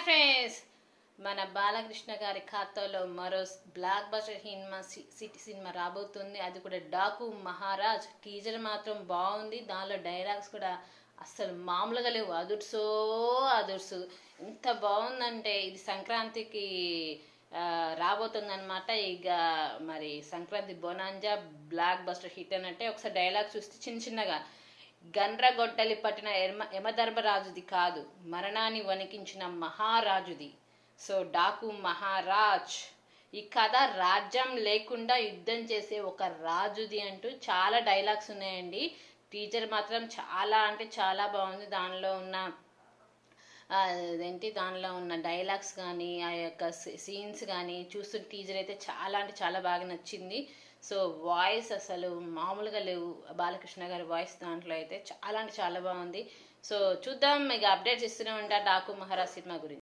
Friends, మన బాలకృష్ణ గారి ఖాతాలో మరో బ్లాక్ బస్టర్ సినిమా రాబోతుంది. అది కూడా డాకు మహారాజ్. టీజర్ మాత్రం బాగుంది. దానిలో డైలాగ్స్ కూడా అస్సలు మామూలుగా లేవు. అదుర్సు ఎంత బాగుందంటే ఇది సంక్రాంతికి రాబోతుందన్నమాట. ఇక మరి Sankranti bonanza block buster hit అనంటే ఒకసారి డైలాగ్ చూస్తే చిన్నగా గండ్రగొడ్డలి పట్టిన యమధర్మరాజుది కాదు, మరణాన్ని వణికించిన మహారాజుది. సో డాకు మహారాజ్. ఈ కథ రాజ్యం లేకుండా యుద్ధం చేసే ఒక రాజుది అంటూ చాలా డైలాగ్స్ ఉన్నాయండి. టీజర్ మాత్రం చాలా అంటే చాలా బాగుంది. దానిలో ఉన్న డైలాగ్స్ కానీ ఆ యొక్క సీన్స్ కానీ చూస్తున్న టీజర్ అయితే చాలా అంటే చాలా బాగా నచ్చింది. సో వాయిస్ అసలు మామూలుగా లేవు. బాలకృష్ణ గారి వాయిస్ దాంట్లో అయితే చాలా అంటే చాలా బాగుంది. సో చూద్దాం, ఇక అప్డేట్స్ ఇస్తూనే ఉంటా డాకు మహారాజ్ సినిమా గురించి.